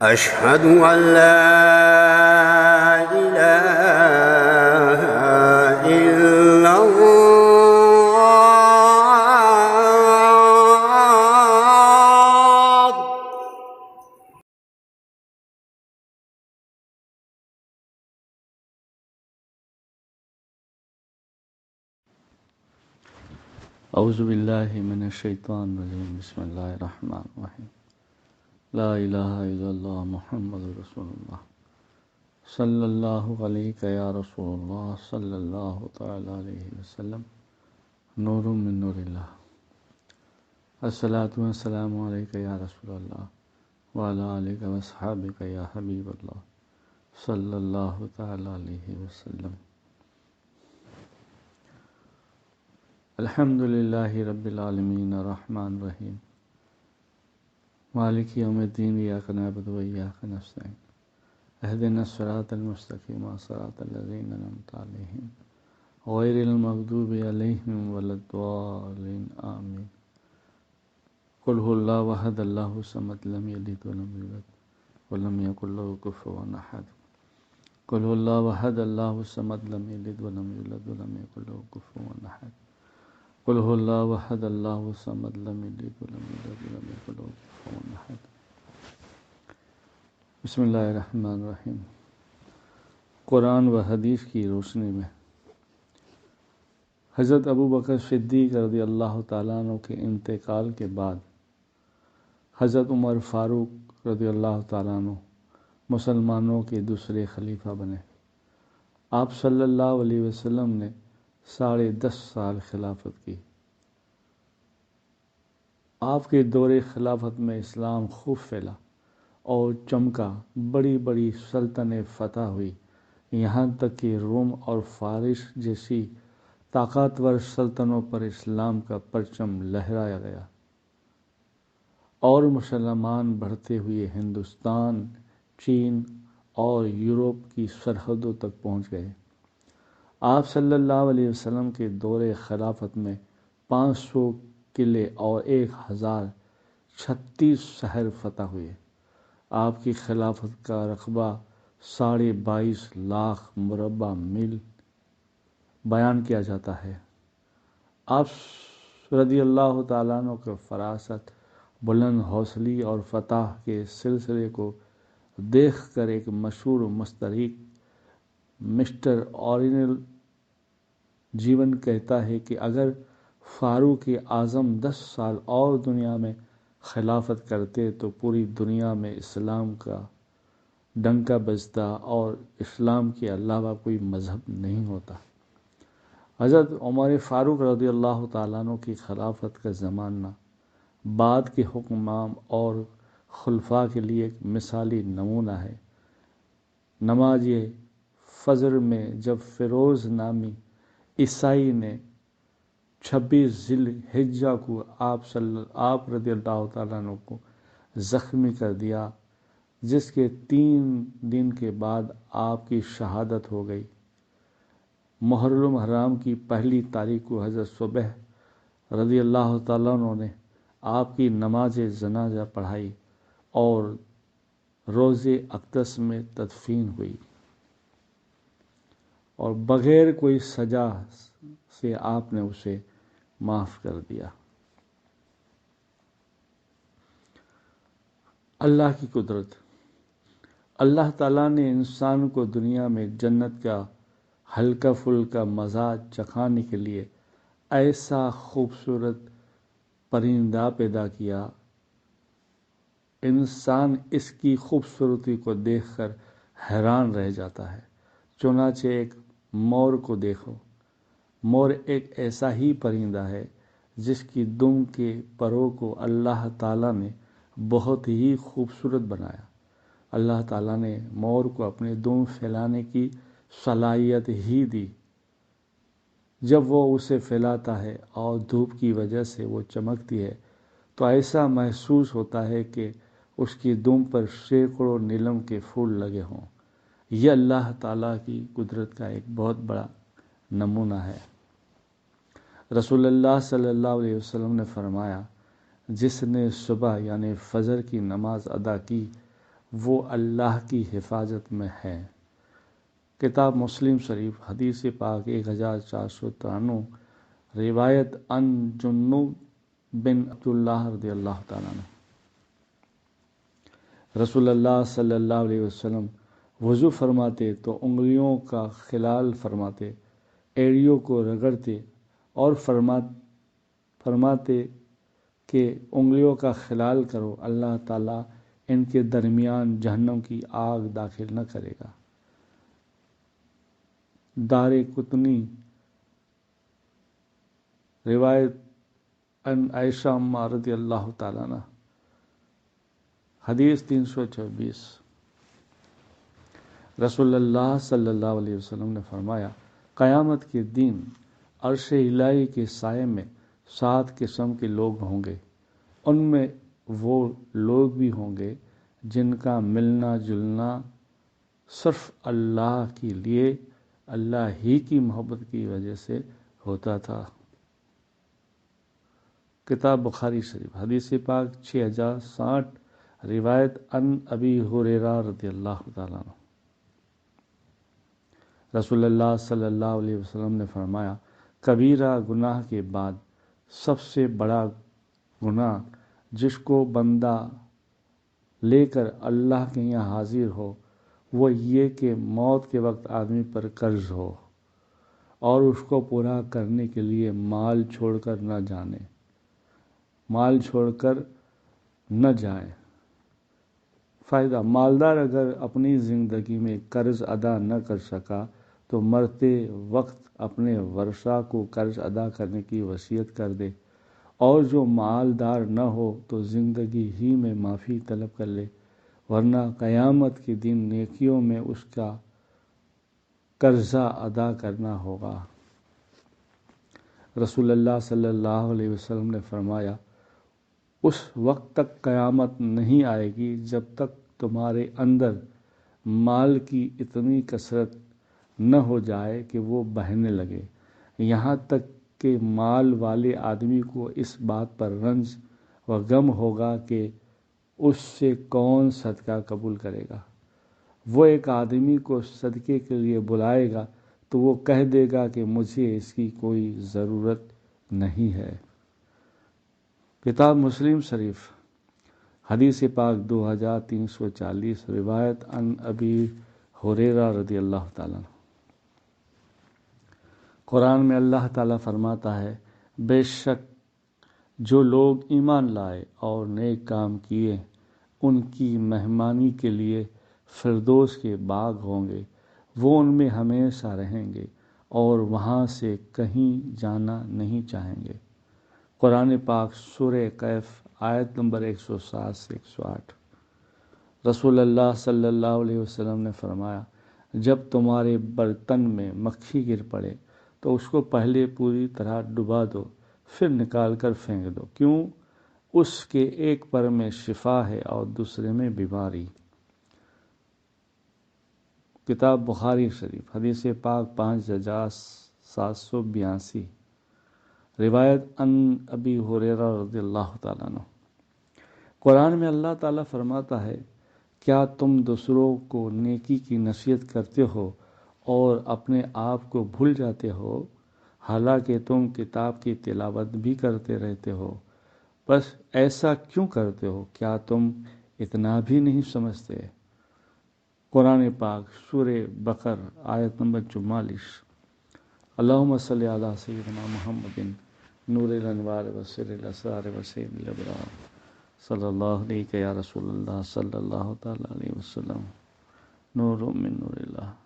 أشهد أن لا إله إلا الله. اعوذ باللہ من الشیطان الرجیم. بسم اللہ الرحمن الرحیم. لا الہ الا اللہ محمد رسول اللہ صلی اللہ علیہ یا رسول اللہ صلی اللہ تعالی علیہ وسلم. نور من نور اللہ. الصلاۃ والسلام علیک یا رسول اللہ وعلی آلک واصحابک یا حبیب اللہ صلی اللہ تعالی علیہ وسلم. الحمد للہ رب العالمین الرحمن الرحیم مالک یوم الدین. ایاک نعبد و ایاک نستعین. اہدنا الصراط المستقیم صراط الذین انعمت علیہم غیر المغضوب علیہم ولا الضالین آمین. قل هو اللہ احد اللہ الصمد لم یلد ولم یولد ولم یکن له کفوا احد. قل هو اللہ احد اللہ الصمد لم یلد ولم یولد ولم یکن له کفوا احد. قل هو اللہ احد اللہ الصمد لم یلد ولم یولد ولم یکن له کفوا احد. بسم اللہ الرحمن الرحیم. قرآن و حدیث کی روشنی میں حضرت ابوبکر صدیق رضی اللہ تعالیٰ عنہ کے انتقال کے بعد حضرت عمر فاروق رضی اللہ تعالیٰ عنہ مسلمانوں کے دوسرے خلیفہ بنے. آپ صلی اللہ علیہ وسلم نے 10.5 سال خلافت کی. آپ کے دور خلافت میں اسلام خوب پھیلا اور چمکا. بڑی بڑی سلطنتیں فتح ہوئی، یہاں تک کہ روم اور فارس جیسی طاقتور سلطنتوں پر اسلام کا پرچم لہرایا گیا اور مسلمان بڑھتے ہوئے ہندوستان، چین اور یورپ کی سرحدوں تک پہنچ گئے. آپ صلی اللہ علیہ وسلم کے دور خلافت میں 500 قلعے اور 1036 شہر فتح ہوئے. آپ کی خلافت کا رقبہ 22.5 لاکھ مربع میل بیان کیا جاتا ہے. آپ رضی اللہ تعالیٰ عنہ کے فراست، بلند حوصلے اور فتح کے سلسلے کو دیکھ کر ایک مشہور مستشرق مسٹر اورینل جیون کہتا ہے کہ اگر فاروق اعظم 10 سال اور دنیا میں خلافت کرتے تو پوری دنیا میں اسلام کا ڈنکا بجتا اور اسلام کے علاوہ کوئی مذہب نہیں ہوتا. حضرت عمر فاروق رضی اللہ تعالیٰ عنہ کی خلافت کا زمانہ بعد کے حکمران اور خلفاء کے لیے ایک مثالی نمونہ ہے. نماز فجر میں جب فیروز نامی عیسائی نے 26 ذی الحجہ کو آپ رضی اللہ تعالیٰ عنہ کو زخمی کر دیا، جس کے 3 دن کے بعد آپ کی شہادت ہو گئی. محرم حرام کی پہلی تاریخ کو حضرت صبح رضی اللہ تعالیٰ عنہ نے آپ کی نماز جنازہ پڑھائی اور روض اقدس میں تدفین ہوئی اور بغیر کوئی سزا سے آپ نے اسے معاف کر دیا. اللہ کی قدرت. اللہ تعالیٰ نے انسان کو دنیا میں جنت کا ہلکا پھلکا مزاج چکھانے کے لیے ایسا خوبصورت پرندہ پیدا کیا. انسان اس کی خوبصورتی کو دیکھ کر حیران رہ جاتا ہے. چنانچہ ایک مور کو دیکھو. مور ایک ایسا ہی پرندہ ہے جس کی دم کے پروں کو اللہ تعالیٰ نے بہت ہی خوبصورت بنایا. اللہ تعالیٰ نے مور کو اپنے دم پھیلانے کی صلاحیت ہی دی. جب وہ اسے پھیلاتا ہے اور دھوپ کی وجہ سے وہ چمکتی ہے تو ایسا محسوس ہوتا ہے کہ اس کی دم پر سینکڑوں نیلم کے پھول لگے ہوں. یہ اللہ تعالیٰ کی قدرت کا ایک بہت بڑا نمونہ ہے. رسول اللہ صلی اللہ علیہ وسلم نے فرمایا، جس نے صبح یعنی فجر کی نماز ادا کی وہ اللہ کی حفاظت میں ہے۔ کتاب مسلم شریف حدیث پاک 1493، روایت ان جنوب بن عبداللہ رضی اللہ تعالیٰ عنہ۔ رسول اللہ صلی اللہ علیہ وسلم وضو فرماتے تو انگلیوں کا خلال فرماتے، ایڑیوں کو رگڑتے اور فرماتے کہ انگلیوں کا خلال کرو، اللہ تعالیٰ ان کے درمیان جہنم کی آگ داخل نہ کرے گا۔ دار قطنی روایت ان عائشہ امہ رضی اللہ تعالیٰ عنہ، حدیث 326۔ رسول اللہ صلی اللہ علیہ وسلم نے فرمایا، قیامت کے دن عرش الہی کے سائے میں 7 قسم کے لوگ ہوں گے۔ ان میں وہ لوگ بھی ہوں گے جن کا ملنا جلنا صرف اللہ کے لیے، اللہ ہی کی محبت کی وجہ سے ہوتا تھا۔ کتاب بخاری شریف حدیث پاک 6060، روایت ان ابی ہریرہ رضی اللہ تعالیٰ عنہ۔ رسول اللہ صلی اللہ علیہ وسلم نے فرمایا، کبیرہ گناہ کے بعد سب سے بڑا گناہ جس کو بندہ لے کر اللہ کے یہاں حاضر ہو وہ یہ کہ موت کے وقت آدمی پر قرض ہو اور اس کو پورا کرنے کے لیے مال چھوڑ کر نہ جائے۔ فائدہ: مالدار اگر اپنی زندگی میں قرض ادا نہ کر سکا تو مرتے وقت اپنے ورثاء کو قرض ادا کرنے کی وصیت کر دے، اور جو مالدار نہ ہو تو زندگی ہی میں معافی طلب کر لے، ورنہ قیامت کے دن نیکیوں میں اس کا قرضہ ادا کرنا ہوگا۔ رسول اللہ صلی اللہ علیہ وسلم نے فرمایا، اس وقت تک قیامت نہیں آئے گی جب تک تمہارے اندر مال کی اتنی کثرت نہ ہو جائے کہ وہ بہنے لگے، یہاں تک کہ مال والے آدمی کو اس بات پر رنج و غم ہوگا کہ اس سے کون صدقہ قبول کرے گا۔ وہ ایک آدمی کو صدقے کے لیے بلائے گا تو وہ کہہ دے گا کہ مجھے اس کی کوئی ضرورت نہیں ہے۔ کتاب مسلم شریف حدیث پاک 2340، روایت ان ابی ہریرہ رضی اللہ تعالیٰ عنہ۔ قرآن میں اللہ تعالیٰ فرماتا ہے، بے شک جو لوگ ایمان لائے اور نیک کام کیے ان کی مہمانی کے لیے فردوس کے باغ ہوں گے، وہ ان میں ہمیشہ رہیں گے اور وہاں سے کہیں جانا نہیں چاہیں گے۔ قرآن پاک سورہ کہف آیت نمبر 107 سے 108۔ رسول اللہ صلی اللہ علیہ وسلم نے فرمایا، جب تمہارے برتن میں مکھی گر پڑے تو اس کو پہلے پوری طرح ڈبا دو، پھر نکال کر پھینک دو، کیوں؟ اس کے ایک پر میں شفا ہے اور دوسرے میں بیماری۔ کتاب بخاری شریف حدیث پاک 5782، روایت ان ابی ہریرہ رضی اللہ تعالیٰ عنہ۔ قرآن میں اللہ تعالیٰ فرماتا ہے، کیا تم دوسروں کو نیکی کی نصیحت کرتے ہو اور اپنے آپ کو بھول جاتے ہو، حالانکہ تم کتاب کی تلاوت بھی کرتے رہتے ہو؟ بس ایسا کیوں کرتے ہو؟ کیا تم اتنا بھی نہیں سمجھتے؟ قرآن پاک سورہ بقر آیت نمبر 44۔ اللہم صلی علی سیدنا محمد نور الانوار و سر الاسرار و سید الابرار صلی اللہ علیہ یا رسول اللہ صلی اللہ تعالی علیہ وسلم، نور من نور اللہ۔